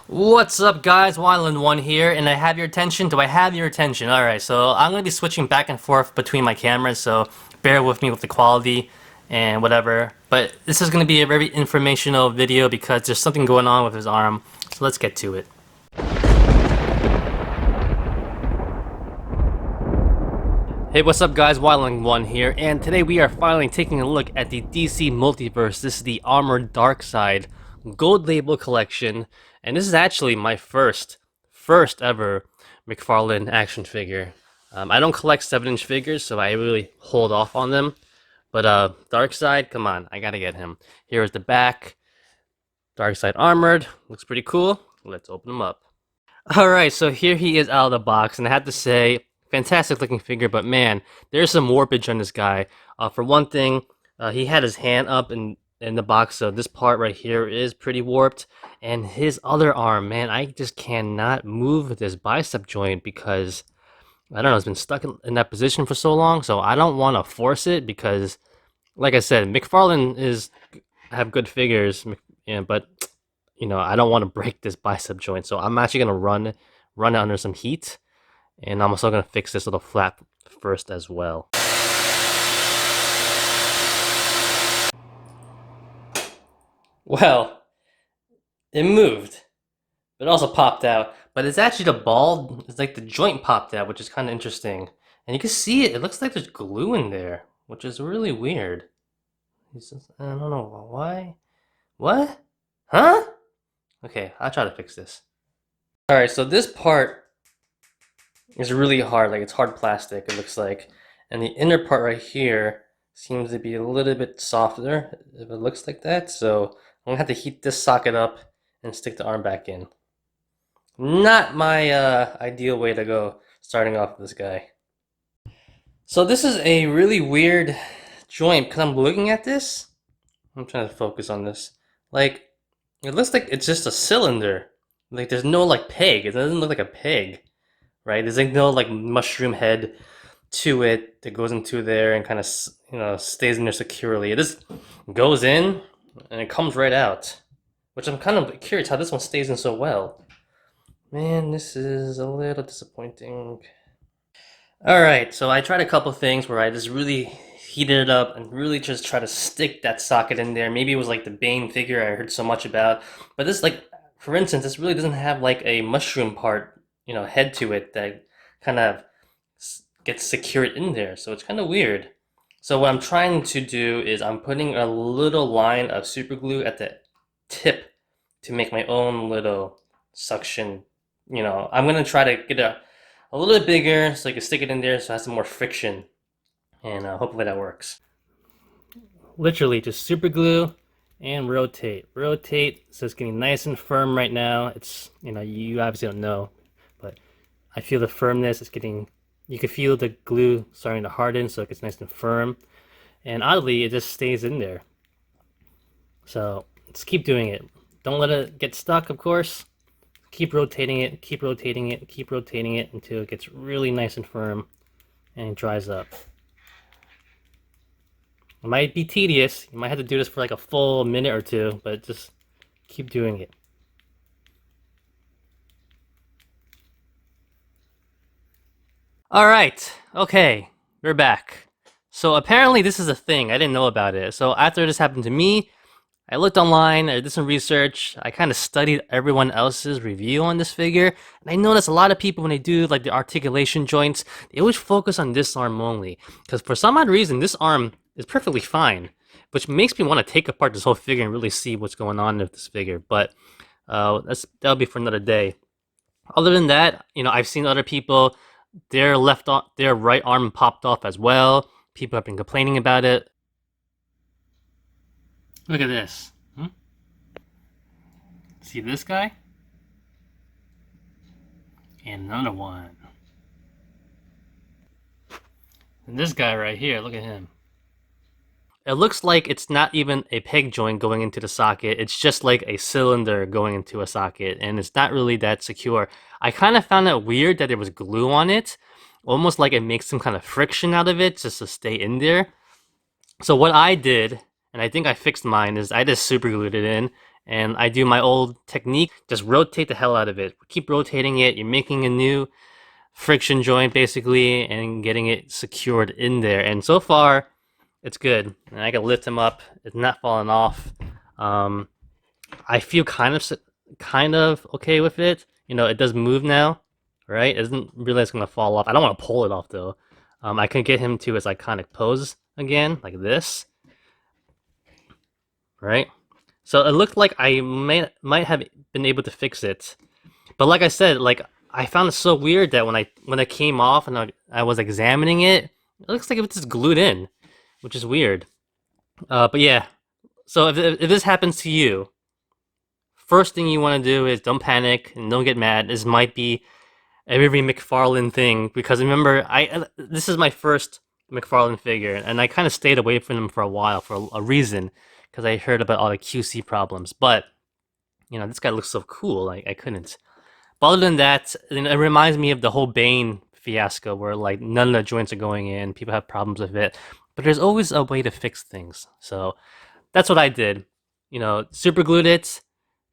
What's up, guys? Wyland1 here, and I have your attention. Do I have your attention? Alright, so I'm going to be switching back and forth between my cameras, so bear with me with the quality and whatever. But this is going to be a very informational video because there's something going on with his arm, so let's get to it. Hey, what's up, guys? Wyland1 here, and today we are finally taking a look at the DC Multiverse. This is the Armored DARKSEID Gold Label Collection. And this is actually my first ever McFarlane action figure. I don't collect 7-inch figures, so I really hold off on them. But DARKSEID, come on, I gotta get him. Here is the back. DARKSEID armored, looks pretty cool. Let's open him up. Alright, so here he is out of the box, and I have to say, fantastic looking figure, but man, there's some warpage on this guy. For one thing, he had his hand up in the box, so this part right here is pretty warped. And his other arm, man, I just cannot move this bicep joint because I don't know, it's been stuck in that position for so long. So I don't want to force it because, like I said, McFarlane have good figures, but you know, I don't want to break this bicep joint. So I'm actually gonna run it under some heat, and I'm also gonna fix this little flap first as well. Well, it moved. It also popped out. But it's actually the ball, it's like the joint popped out, which is kind of interesting. And you can see it, it looks like there's glue in there, which is really weird. I don't know why. What? Huh? Okay, I'll try to fix this. Alright, so this part is really hard, like it's hard plastic, it looks like. And the inner part right here seems to be a little bit softer, if it looks like that, so I'm gonna have to heat this socket up and stick the arm back in. Not my ideal way to go starting off with this guy. So this is a really weird joint because I'm looking at this. I'm trying to focus on this. Like, it looks like it's just a cylinder. Like there's no like peg. It doesn't look like a peg, right? There's like no like mushroom head to it that goes into there and kind of, you know, stays in there securely. It just goes in and it comes right out, which I'm kind of curious how this one stays in so well. Man, this is a little disappointing. Alright, so I tried a couple things where I just really heated it up and really just try to stick that socket in there. Maybe it was like the Bane figure I heard so much about, but this, like, for instance, this really doesn't have like a mushroom part, you know, head to it that kind of gets secured in there, so it's kind of weird. So what I'm trying to do is I'm putting a little line of super glue at the tip to make my own little suction. You know, I'm gonna try to get a little bit bigger so I can stick it in there so it has some more friction, and hopefully that works. Literally just super glue and rotate, so it's getting nice and firm right now. It's, you know, you obviously don't know, but I feel the firmness. It's getting, you can feel the glue starting to harden, so it gets nice and firm. And oddly, it just stays in there. So let's keep doing it. Don't let it get stuck, of course. Keep rotating it, keep rotating it, keep rotating it until it gets really nice and firm and it dries up. It might be tedious. You might have to do this for like a full minute or two, but just keep doing it. Alright, okay, we're back. So apparently this is a thing, I didn't know about it. So after this happened to me, I looked online, I did some research, I kind of studied everyone else's review on this figure, and I noticed a lot of people when they do like the articulation joints, they always focus on this arm only. Because for some odd reason, this arm is perfectly fine, which makes me want to take apart this whole figure and really see what's going on with this figure. But that'll be for another day. Other than that, you know, I've seen other people, their right arm popped off as well. People have been complaining about it. Look at this. See this guy? And another one. And this guy right here, look at him. It looks like it's not even a peg joint going into the socket. It's just like a cylinder going into a socket, and it's not really that secure. I kind of found it weird that there was glue on it. Almost like it makes some kind of friction out of it just to stay in there. So what I did, and I think I fixed mine, is I just super glued it in and I do my old technique, just rotate the hell out of it. Keep rotating it, you're making a new friction joint basically, and getting it secured in there. And so far, it's good. And I can lift him up, it's not falling off. I feel kind of okay with it. You know, it does move now, right? It doesn't realize it's gonna fall off. I don't want to pull it off though. I can get him to his iconic pose again, like this, right? So it looked like I might have been able to fix it, but like I said, like I found it so weird that when I came off and I was examining it, it looks like it was just glued in, which is weird. But yeah, so if this happens to you, first thing you want to do is don't panic and don't get mad. This might be a very McFarlane thing, because remember, this is my first McFarlane figure, and I kind of stayed away from him for a while for a reason, because I heard about all the QC problems. But you know, this guy looks so cool, I couldn't. But other than that, it reminds me of the whole Bane fiasco, where like none of the joints are going in, people have problems with it, but there's always a way to fix things. So that's what I did. You know, super glued it,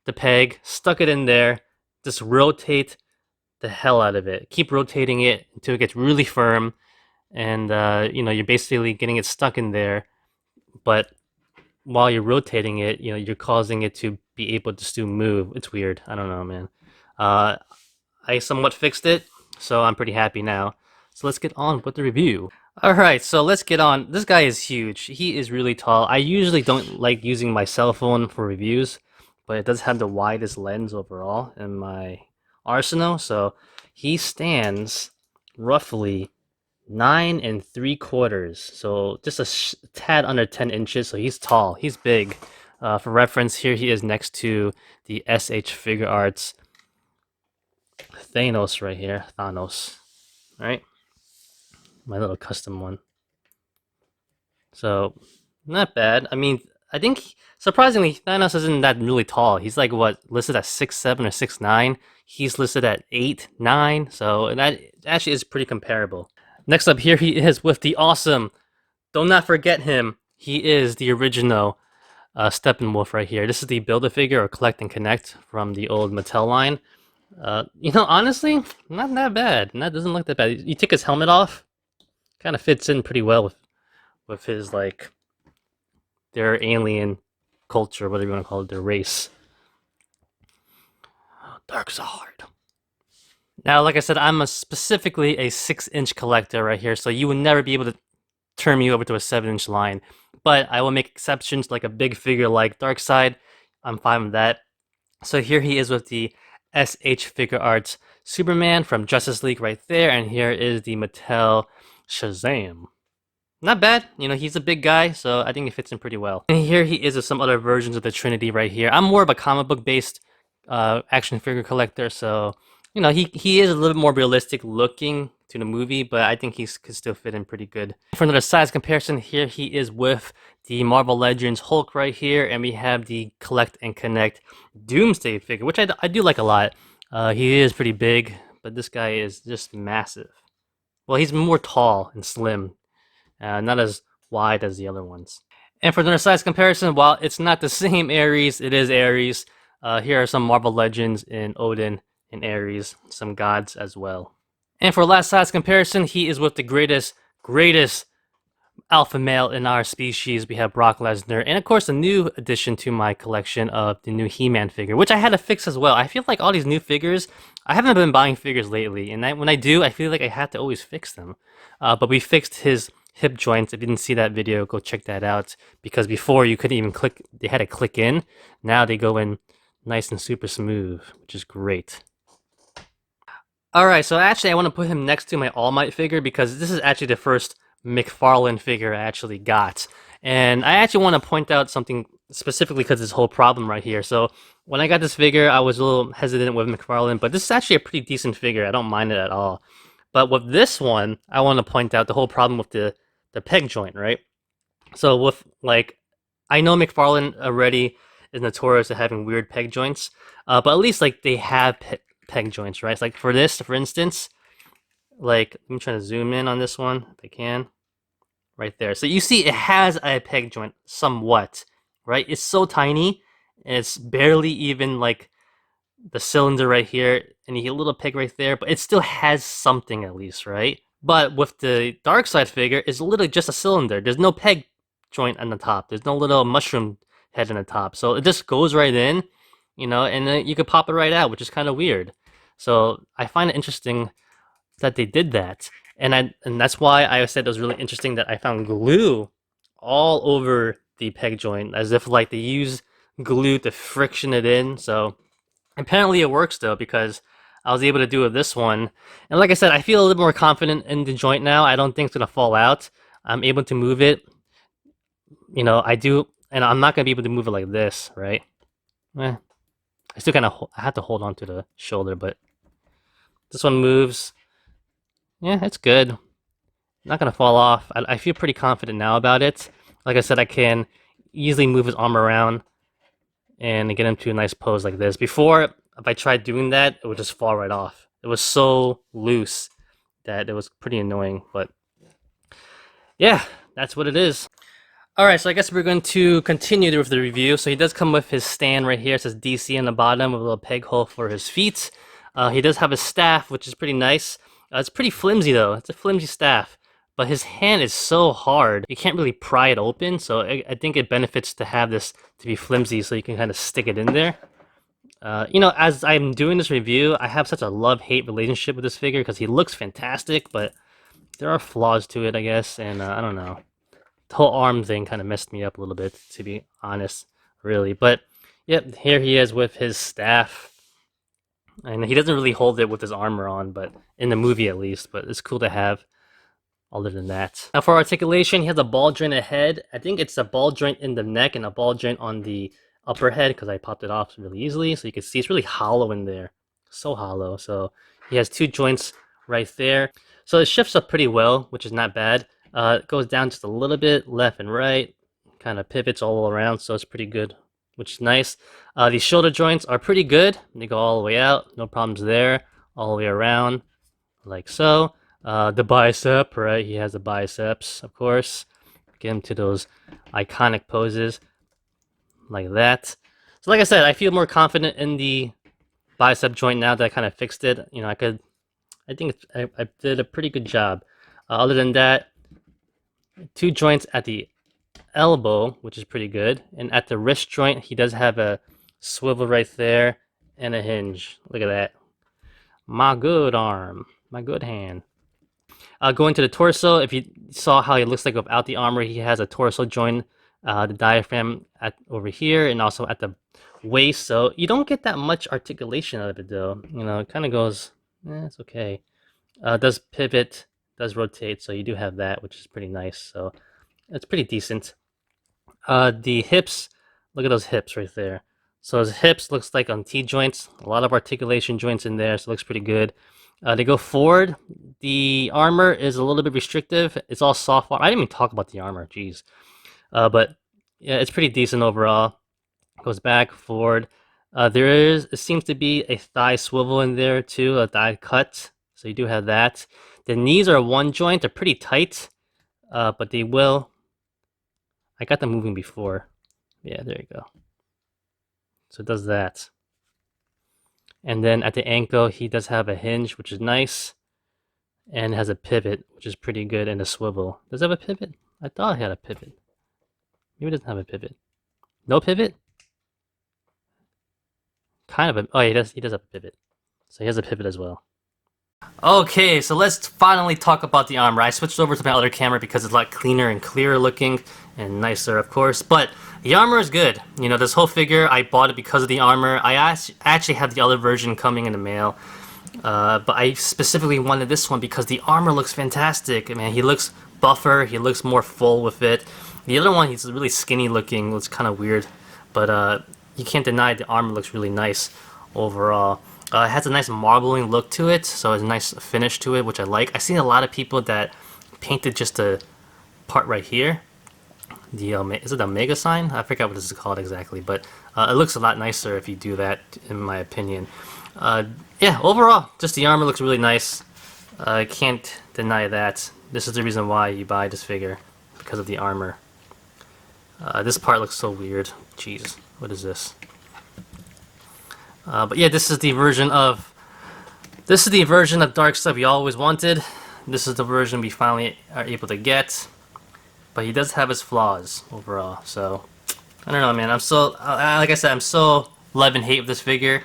the peg, stuck it in there, just rotate the hell out of it. Keep rotating it until it gets really firm, and you know, you're basically getting it stuck in there. But while you're rotating it, you know, you're causing it to be able to still move. It's weird. I don't know, man. I somewhat fixed it, so I'm pretty happy now. So let's get on with the review. Alright, so let's get on. This guy is huge. He is really tall. I usually don't like using my cell phone for reviews, but it does have the widest lens overall in my arsenal. So he stands roughly 9 3/4. So just a tad under 10 inches. So he's tall. He's big. For reference, here he is next to the SH Figure Arts Thanos right here. Thanos. Alright? My little custom one. So, not bad. I mean, I think, surprisingly, Thanos isn't that really tall. He's like, what, listed at 6'7" or 6'9". He's listed at 8'9", so that actually is pretty comparable. Next up, here he is with the awesome, do not forget him, he is the original Steppenwolf right here. This is the Build-A-Figure or Collect and Connect from the old Mattel line. You know, honestly, not that bad. That doesn't look that bad. You take his helmet off, kind of fits in pretty well with his, like, their alien culture, whatever you want to call it, their race. DARKSEID. Now, like I said, I'm specifically a 6-inch collector right here, so you would never be able to turn me over to a 7-inch line. But I will make exceptions, like a big figure like DARKSEID. I'm fine with that. So here he is with the SH Figure Arts Superman from Justice League right there, and here is the Mattel Shazam. Not bad, you know, he's a big guy, so I think it fits in pretty well. And here he is with some other versions of the Trinity right here. I'm more of a comic book based action figure collector, so you know, he is a little more realistic looking to the movie, but I think he could still fit in pretty good. For another size comparison, here he is with the Marvel Legends Hulk right here, and we have the Collect and Connect Doomsday figure, which I do like a lot. He is pretty big, but this guy is just massive. Well, he's more tall and slim, not as wide as the other ones. And for another size comparison, while it's not the same Ares, it is Ares. Here are some Marvel Legends in Odin and Ares, some gods as well. And for last size comparison, he is with the greatest alpha male in our species. We have Brock Lesnar, and of course a new addition to my collection of the new He-Man figure, which I had to fix as well. I feel like all these new figures, I haven't been buying figures lately, and when I do, I feel like I have to always fix them. But we fixed his hip joints. If you didn't see that video, go check that out, because before you couldn't even click, they had to click in. Now they go in nice and super smooth, which is great. Alright, so actually I want to put him next to my All Might figure, because this is actually the first McFarlane figure I actually got. And I actually want to point out something specifically because this whole problem right here. So when I got this figure, I was a little hesitant with McFarlane, but this is actually a pretty decent figure. I don't mind it at all. But with this one, I want to point out the whole problem with the peg joint, right? So with, like, I know McFarlane already is notorious for having weird peg joints, but at least, like, they have peg joints, right? It's like for this, for instance, like, I'm trying to zoom in on this one if I can, right there. So you see it has a peg joint somewhat, right? It's so tiny, and it's barely even like the cylinder right here, and you get a little peg right there, but it still has something at least, right? But with the DARKSEID figure, it's literally just a cylinder. There's no peg joint on the top. There's no little mushroom head on the top. So it just goes right in, and then you could pop it right out, which is kind of weird. So I find it interesting that they did that. And that's why I said it was really interesting that I found glue all over the peg joint, as if like they use glue to friction it in. So apparently it works though, because I was able to do it with this one. And like I said, I feel a little more confident in the joint now. I don't think it's gonna fall out. I'm able to move it. I do, and I'm not gonna be able to move it like this, right? I still kind of I have to hold on to the shoulder, but this one moves. Yeah, it's good. Not gonna fall off. I feel pretty confident now about it. Like I said, I can easily move his arm around and get him to a nice pose like this. Before, if I tried doing that, it would just fall right off. It was so loose that it was pretty annoying, but yeah, that's what it is. Alright, so I guess we're going to continue with the review. So he does come with his stand right here. It says DC on the bottom with a little peg hole for his feet. He does have a staff, which is pretty nice. It's pretty flimsy though. It's a flimsy staff. But his hand is so hard, you can't really pry it open. So I think it benefits to have this to be flimsy so you can kind of stick it in there. As I'm doing this review, I have such a love-hate relationship with this figure because he looks fantastic, but there are flaws to it, I guess, and I don't know. The whole arm thing kind of messed me up a little bit, to be honest, really. But, yep, here he is with his staff. And he doesn't really hold it with his armor on, but in the movie at least, but it's cool to have. Other than that. Now for articulation, he has a ball joint ahead. I think it's a ball joint in the neck and a ball joint on the upper head because I popped it off really easily. So you can see it's really hollow in there. So hollow. So he has two joints right there. So it shifts up pretty well, which is not bad. It goes down just a little bit, left and right. Kind of pivots all around, so it's pretty good, which is nice. These shoulder joints are pretty good. They go all the way out. No problems there. All the way around, like so. The bicep, right? He has the biceps, of course. Get him to those iconic poses like that. So like I said, I feel more confident in the bicep joint now that I kind of fixed it. I think I did a pretty good job. Other than that, two joints at the elbow, which is pretty good. And at the wrist joint, he does have a swivel right there and a hinge. Look at that. My good arm. My good hand. Going to the torso, if you saw how he looks like without the armor, he has a torso joint, the diaphragm over here, and also at the waist. So you don't get that much articulation out of it, though. It kind of goes, it's okay. Does pivot, does rotate, so you do have that, which is pretty nice. So it's pretty decent. The hips, look at those hips right there. So his hips looks like on T-joints, a lot of articulation joints in there, so it looks pretty good. They go forward. The armor is a little bit restrictive. It's all soft. I didn't even talk about the armor, jeez. But yeah, it's pretty decent overall. Goes back, forward. It seems to be a thigh swivel in there too, a thigh cut. So you do have that. The knees are one joint. They're pretty tight, but they will. I got them moving before. Yeah, there you go. So it does that. And then at the ankle, he does have a hinge, which is nice. And has a pivot, which is pretty good, and a swivel. Does it have a pivot? I thought it had a pivot. Maybe it doesn't have a pivot. No pivot? Kind of a... Oh, he does have a pivot. So he has a pivot as well. Okay, so let's finally talk about the armor. I switched over to my other camera because it's a lot cleaner and clearer looking and nicer, of course. But the armor is good. This whole figure, I bought it because of the armor. I actually had the other version coming in the mail. But I specifically wanted this one because the armor looks fantastic. Man, he looks buffer. He looks more full with it. The other one, he's really skinny looking. It's kind of weird. But you can't deny the armor looks really nice overall. It has a nice marbling look to it, so it's a nice finish to it, which I like. I've seen a lot of people that painted just the part right here. Is it the Omega sign? I forgot what this is called exactly, but it looks a lot nicer if you do that, in my opinion. Yeah, overall, just the armor looks really nice. I can't deny that. This is the reason why you buy this figure, because of the armor. This part looks so weird. Jeez, what is this? But yeah, this is the version of DARKSEID we always wanted. This is the version we finally are able to get. But he does have his flaws overall, so I don't know, man. I'm so, like I said, I'm so love and hate with this figure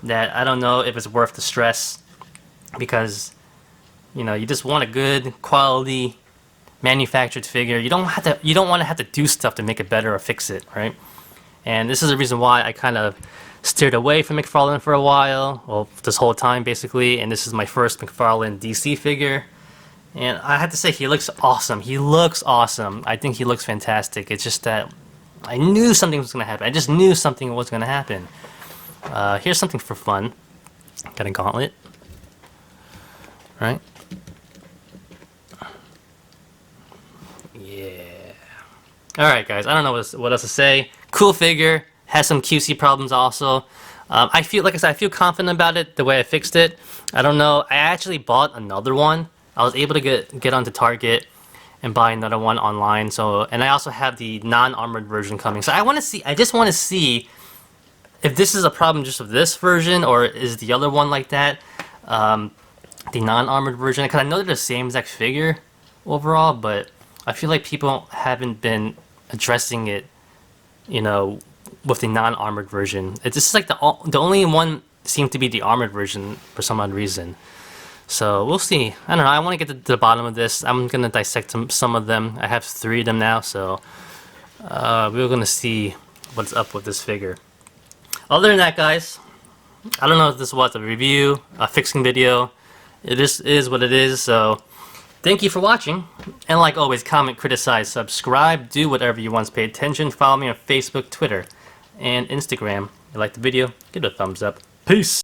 that I don't know if it's worth the stress, because you know, you just want a good quality manufactured figure. You don't want to have to do stuff to make it better or fix it, right? And this is the reason why I kind of steered away from McFarlane for a while, well, this whole time basically. And this is my first McFarlane DC figure. And I have to say, he looks awesome. He looks awesome. I think he looks fantastic. It's just that I knew something was going to happen. I just knew something was going to happen. Here's something for fun. Got a gauntlet. Right? Yeah. Alright, guys. I don't know what else to say. Cool figure. Has some QC problems also. I feel, like I said, I feel confident about it, the way I fixed it. I don't know. I actually bought another one. I was able to get onto Target and buy another one online. So, and I also have the non-armored version coming. So I just want to see if this is a problem just with this version, or is the other one like that, the non-armored version. Because I know they're the same exact figure overall, but I feel like people haven't been addressing it, you know, with the non-armored version. It's just like the only one seemed to be the armored version for some odd reason. So we'll see. I don't know. I want to get to the bottom of this. I'm gonna dissect some of them. I have 3 of them now, so we're gonna see what's up with this figure. Other than that, guys, I don't know if this was a review, a fixing video. It is what it is. So thank you for watching, and like always, comment, criticize, subscribe, do whatever you want to pay attention. Follow me on Facebook, Twitter, and Instagram. If you like the video, give it a thumbs up. Peace!